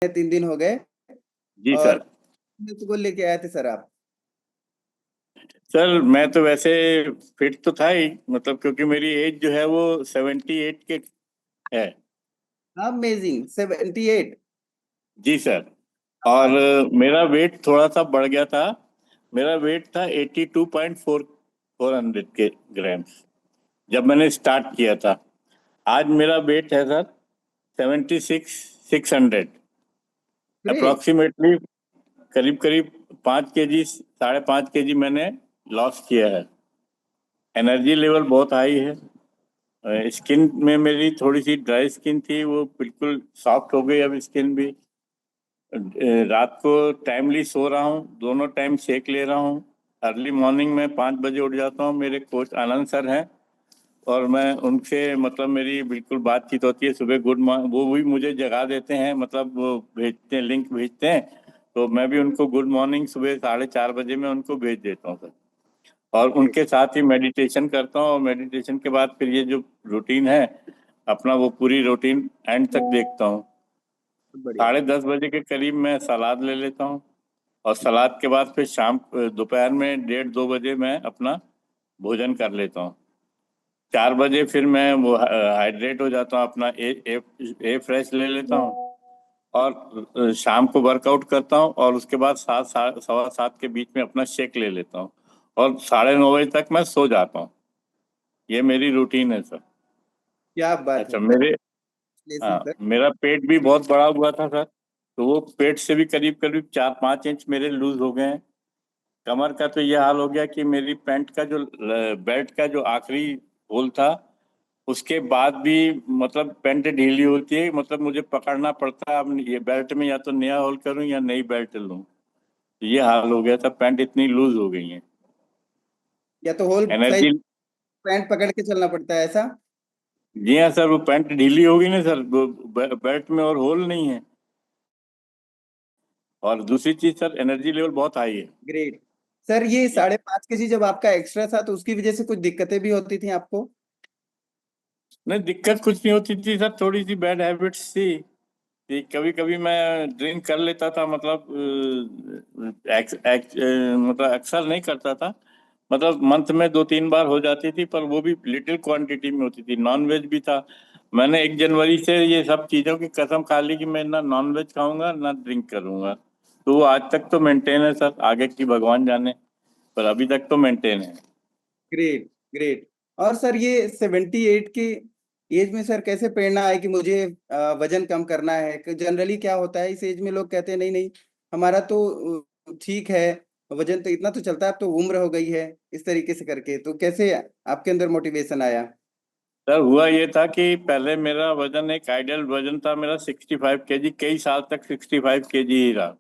3 दिन हो गए। जी और सर। को लेके आए थे सर आप? सर मैं तो वैसे फिट तो था ही, मतलब क्योंकि मेरी एज जो है वो 78 के है। अमेजिंग, 78। जी सर। और मेरा वेट थोड़ा सा बढ़ गया था। मेरा वेट था 82.4 के ग्राम्स जब मैंने स्टार्ट किया था। आज मेरा वेट है सर 76 600 ग्रेट। अप्रोक्सीमेटली। करीब करीब 5 केजी, 5.5 केजी मैंने लॉस किया है। एनर्जी लेवल बहुत हाई है। स्किन में मेरी थोड़ी सी ड्राई स्किन थी, वो बिल्कुल सॉफ्ट हो गई अब स्किन भी। रात को टाइमली सो रहा हूँ, दोनों टाइम शेक ले रहा हूँ। अर्ली मॉर्निंग में 5 बजे उठ जाता हूँ। मेरे कोच आनंद सर हैं, और मैं उनसे मतलब मेरी बिल्कुल बातचीत होती है सुबह। गुड मॉर्निंग वो भी मुझे जगा देते हैं, मतलब वो भेजते हैं, लिंक भेजते हैं। तो मैं भी उनको गुड मॉर्निंग सुबह 4:30 बजे मैं उनको भेज देता हूँ सर। और ग्रेट। उनके साथ ही मेडिटेशन करता हूँ, और मेडिटेशन के बाद फिर ये जो रूटीन है अपना, वो पूरी रूटीन एंड तक देखता हूँ। बढ़िया। 10:30 बजे के करीब मैं सलाद ले लेता हूँ। और सलाद के बाद फिर शाम दोपहर में 1:30 2 बजे मैं अपना भोजन कर लेता हूँ। 4 बजे फिर मैं वो हाइड्रेट हो जाता हूँ, अपना ए फ्रेश ले लेता हूँ। और शाम को वर्कआउट करता हूँ, और उसके बाद 7 7 सवा 7 के बीच में अपना शेक ले लेता हूँ। और 9:30 बजे तक मैं सो जाता हूँ। ये मेरी रूटीन है सर। क्या बात अच्छा, है। हाँ, लेसन सर। मेरा पेट भी बहुत बड़ा हुआ था सर। तो वो पेट से भी करीब करीब 4 5 इंच मेरे लूज हो गए हैं। कमर का तो ये हाल हो गया कि मेरी पैंट का जो बेल्ट का जो आखिरी होल था, उसके बाद भी मतलब पैंट ढीली होती है, मतलब मुझे पकड़ना पड़ता है। अब ये बेल्ट में या तो नया होल करूं या नई बेल्ट लूं। तो ये हाल हो गया था, पैंट इतनी लूज हो गई है। या तो होल साइज एनर्जी। पैंट पकड़ के चलना पड़ता है ऐसा? जी हाँ सर, वो पैंट ढीली हो गई ना सर, वो बेल्ट में और होल नहीं है। और दूसरी चीज सर, एनर्जी लेवल बहुत हाई है। ग्रेट। सर ये जी। 5.5 kg जब आपका एक्स्ट्रा था तो उसकी वजह से कुछ दिक्कतें भी होती थी आपको? नहीं, दिक्कत कुछ नहीं होती थी सर, थोड़ी सी बैड हैबिट्स थी कि कभी कभी मैं ड्रिंक कर लेता था, मतलब मतलब अक्सर नहीं करता था। मतलब मंथ में 2 3 बार हो जाती थी, पर वो भी लिटिल क्वांटिटी में होती थी। नॉन वेज भी था। मैंने 1 जनवरी से ये सब चीज़ों की कसम खा ली कि मैं ना नॉन वेज खाऊंगा ना ड्रिंक करूंगा। तो वो आज तक तो मेंटेन है सर, आगे की भगवान जाने, पर अभी तक तो मेंटेन है। ग्रेट। ग्रेट। और सर ये 78 की एज में सर कैसे प्रेरणा है कि मुझे वजन कम करना है? जनरली क्या होता है, इस एज में लोग कहते हैं नहीं नहीं, हमारा तो ठीक है, वजन तो इतना तो चलता है, अब तो उम्र हो गई है, इस तरीके से करके। तो कैसे आपके अंदर मोटिवेशन आया? सर हुआ ये था कि पहले मेरा वजन, एक आइडियल वजन था मेरा 65 केजी, कई साल तक 65 केजी ही रहा।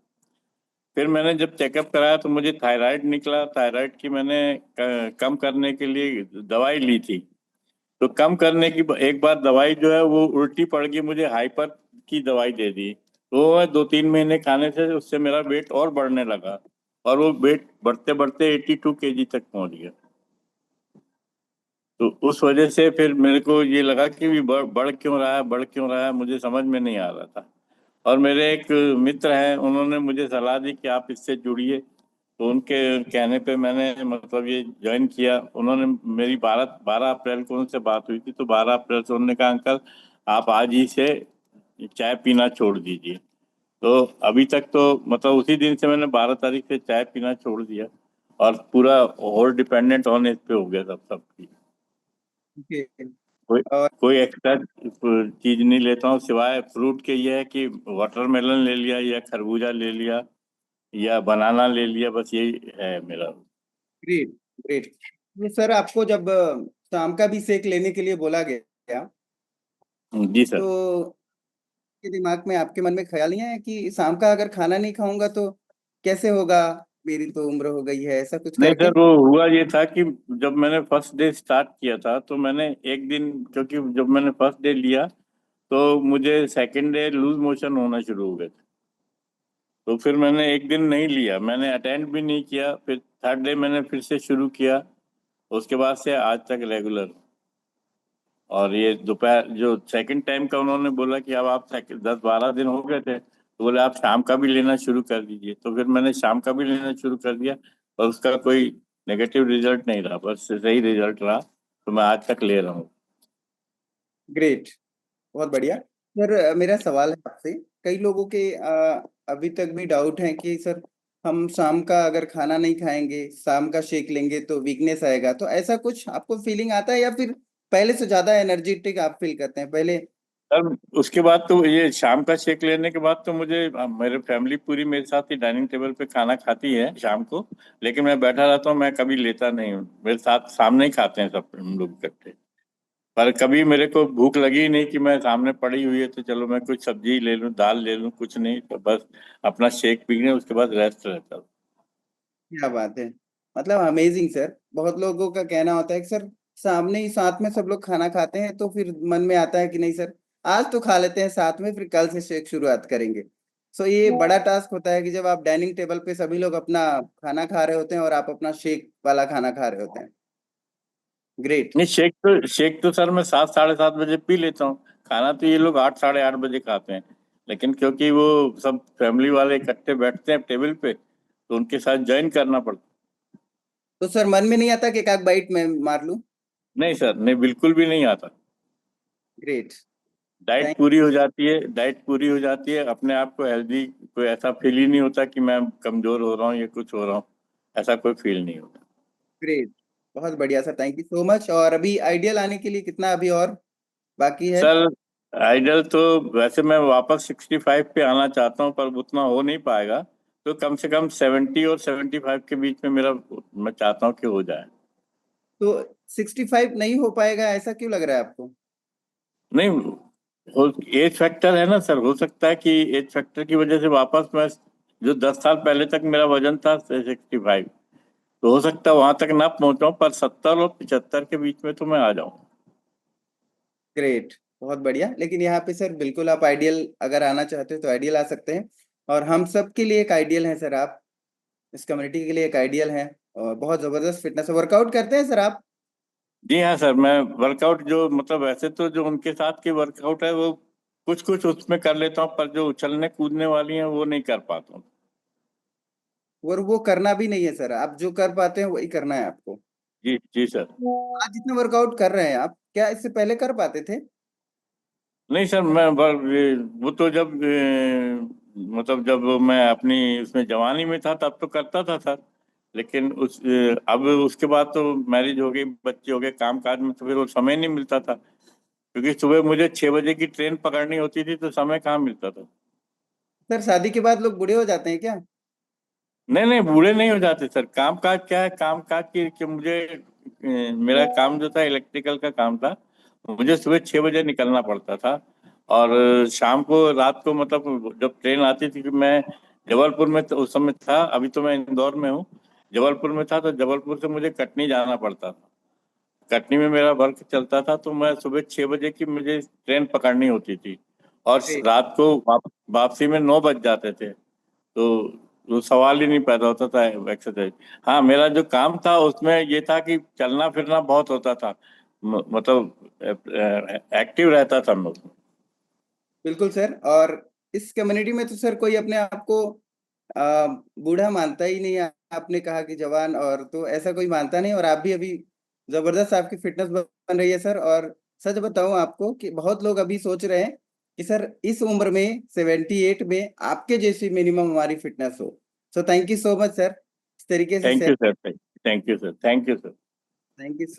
फिर मैंने जब चेकअप कराया तो मुझे थायराइड निकला। थायराइड की मैंने कम करने के लिए दवाई ली थी। तो कम करने की एक बार दवाई जो है वो उल्टी पड़ गई, मुझे हाइपर की दवाई दे दी। तो मैं 2 3 महीने खाने से उससे मेरा वेट और बढ़ने लगा। और वो वेट बढ़ते बढ़ते 82 केजी तक पहुंच गया। तो उस वजह से फिर मेरे को ये लगा कि भी बढ़ क्यों रहा है, बढ़ क्यों रहा है, मुझे समझ में नहीं आ रहा था। और मेरे एक मित्र हैं, उन्होंने मुझे सलाह दी कि आप इससे जुड़िए। तो उनके कहने पे मैंने मतलब ये ज्वाइन किया। उन्होंने मेरी 12 12 अप्रैल को उनसे बात हुई थी, तो 12 अप्रैल से उन्होंने कहा अंकल आप आज ही से चाय पीना छोड़ दीजिए। तो अभी तक तो मतलब उसी दिन से मैंने 12 तारीख से चाय पीना छोड़ दिया। और पूरा और डिपेंडेंट होने पे हो गया सब चीज। ओके। कोई और कोई एक्स्ट्रा चीज नहीं लेता हूँ सिवाय फ्रूट के। ये है कि वाटरमेलन ले लिया, या खरबूजा ले लिया, या बनाना ले लिया, बस यही है मेरा। ग्रेट। ग्रेट। ये सर आपको जब शाम का भी सेक लेने के लिए बोला गया, जी सर। तो के दिमाग में, आपके मन में ख्याल नहीं आया कि शाम का अगर खाना नहीं खाऊंगा तो कैसे होगा, मेरी तो उम्र हो गई है, ऐसा कुछ नहीं करके? सर, वो हुआ ये था कि जब मैंने फर्स्ट डे स्टार्ट किया था तो मैंने एक दिन, क्योंकि जब मैंने फर्स्ट डे लिया तो मुझे सेकंड डे लूज मोशन होना शुरू हो गए थे। तो फिर मैंने एक दिन नहीं लिया, मैंने अटेंड भी नहीं किया। फिर थर्ड डे मैंने फिर से शुरू किया। उसके बाद से आज तक रेगुलर। और ये दोपहर जो सेकंड टाइम का उन्होंने बोला कि अब आप 10 12 दिन हो गए थे, तो बोले आप शाम का भी लेना शुरू कर दीजिए। तो फिर मैंने शाम का भी लेना शुरू कर दिया, और उसका कोई नेगेटिव रिजल्ट नहीं रहा, बस सही रिजल्ट रहा। तो मैं आज तक ले रहा हूँ। ग्रेट, बहुत बढ़िया सर। मेरा सवाल है आपसे, कई लोगों के अभी तक भी डाउट है कि सर हम शाम का अगर खाना नहीं खाएंगे, शाम का शेक लेंगे तो वीकनेस आएगा, तो ऐसा कुछ आपको फीलिंग आता है या फिर पहले से ज्यादा एनर्जेटिक आप फील करते हैं पहले? सर उसके बाद तो ये शाम का शेक लेने के बाद तो मुझे मेरे फैमिली पूरी मेरे साथ ही डाइनिंग टेबल पे खाना खाती है शाम को। लेकिन मैं बैठा रहता हूँ, मैं कभी लेता नहीं हूँ। मेरे साथ सामने ही खाते हैं सब हम लोग इकट्ठे। पर कभी मेरे को भूख लगी ही नहीं कि मैं सामने पड़ी हुई है तो चलो मैं कुछ सब्जी ले लूं, दाल ले लूं, कुछ नहीं, तो बस अपना शेक पीने उसके बाद रेस्ट रहता था। क्या बात है, मतलब अमेजिंग सर। बहुत लोगों का कहना होता है कि सर सामने ही साथ में सब लोग खाना खाते हैं तो फिर मन में आता है कि नहीं सर आज तो खा लेते हैं साथ में, फिर कल से शेक शुरुआत करेंगे। सो ये बड़ा टास्क होता है कि जब आप डाइनिंग टेबल पे सभी लोग अपना खाना खा रहे होते हैं और आप अपना शेक वाला खाना खा रहे होते हैं। ग्रेट। नहीं, शेक तो सर मैं 7 साढ़े 7 बजे पी लेता हूँ। खाना तो ये लोग 8 साढ़े 8 बजे खाते हैं। लेकिन क्योंकि वो सब फैमिली वाले इकट्ठे बैठते हैं टेबल पे, तो उनके साथ ज्वाइन करना पड़ता। तो सर मन में नहीं आता कि एक आध बाइट में मार लूं? नहीं सर, नहीं, बिल्कुल भी नहीं आता। ग्रेट। डाइट थैंक पूरी हो जाती है, डाइट पूरी हो जाती है, अपने आप को हेल्दी, कोई ऐसा फील ही नहीं होता कि मैं कमजोर हो रहा हूँ या कुछ हो रहा हूँ। ऐसा कोई फील नहीं होता। ग्रेट, बहुत बढ़िया sir, thank you so much. और अभी आइडियल आने के लिए कितना अभी और बाकी है? सर आइडल तो वैसे मैं वापस 65 पे आना चाहता हूँ, पर उतना हो नहीं पाएगा। तो कम से कम 70 और 75 के बीच में मेरा, मैं चाहता हूँ कि हो जाए। तो 65 नहीं हो पाएगा, ऐसा क्यों लग रहा है आपको? नहीं, हो, एज फैक्टर है ना सर। हो सकता है कि एज फैक्टर की वजह से वापस मैं, जो 10 साल पहले तक मेरा वजन था 65, तो हो सकता है वहां तक ना पहुंचाऊं, पर 70 और 75 के बीच में तो मैं आ जाऊं। ग्रेट, बहुत बढ़िया। लेकिन यहाँ पे सर बिल्कुल आप आइडियल अगर आना चाहते हो तो आइडियल आ सकते हैं। और हम सब के लिए एक आइडियल है सर आप, इस कम्युनिटी के लिए एक आइडियल है। और बहुत जबरदस्त फिटनेस वर्कआउट करते हैं सर आप? जी हाँ सर, मैं वर्कआउट जो मतलब वैसे तो जो उनके साथ की वर्कआउट है वो कुछ कुछ उसमें कर लेता हूँ, पर जो उछलने कूदने वाली है वो नहीं कर पाता हूँ। और वो करना भी नहीं है सर, आप जो कर पाते हैं वही करना है आपको। जी जी सर। आज जितना वर्कआउट कर रहे हैं आप, क्या इससे पहले कर पाते थे? नहीं सर, वो तो जब मतलब जब मैं अपनी उसमें जवानी में था तब तो करता था सर। लेकिन अब उसके बाद तो मैरिज हो गई, बच्चे हो गए, काम काज में तो फिर वो समय नहीं मिलता था। क्योंकि सुबह मुझे 6 बजे की ट्रेन पकड़नी होती थी, तो समय कहाँ मिलता था। सर शादी के बाद लोग बूढ़े हो जाते हैं क्या? नहीं नहीं, बूढ़े नहीं हो जाते सर। काम काज क्या है, काम काज की कि मुझे मेरा काम जो था इलेक्ट्रिकल का काम था। मुझे सुबह 6 बजे निकलना पड़ता था। और शाम को, रात को, मतलब जब ट्रेन आती थी कि मैं जबलपुर में तो उस समय था, अभी तो मैं इंदौर में हूँ। जबलपुर में था तो जबलपुर से मुझे कटनी जाना पड़ता था। कटनी में मेरा वर्क चलता था, तो मैं सुबह 6 बजे की मुझे ट्रेन पकड़नी होती थी। और ग्रेट। रात को वापसी में 9 बज जाते थे। तो वो सवाल ही नहीं पैदा होता था एक्सरसाइज। हाँ, मेरा जो काम था उसमें ये था कि चलना फिरना बहुत होता था। मतलब एक्टिव रहता था मैं उसमें। बिल्कुल सर। और इस कम्युनिटी में तो सर कोई अपने आप को बूढ़ा मानता ही नहीं है। आपने कहा कि जवान, और तो ऐसा कोई मानता नहीं। और आप भी अभी जबरदस्त आपकी फिटनेस बन रही है सर। और सच बताऊं आपको कि बहुत लोग अभी सोच रहे हैं कि सर इस उम्र में 78 में आपके जैसी मिनिमम हमारी फिटनेस हो। So thank you so much sir, इस तरीके से thank sir. You sir, thank you sir, thank you sir. Thank you so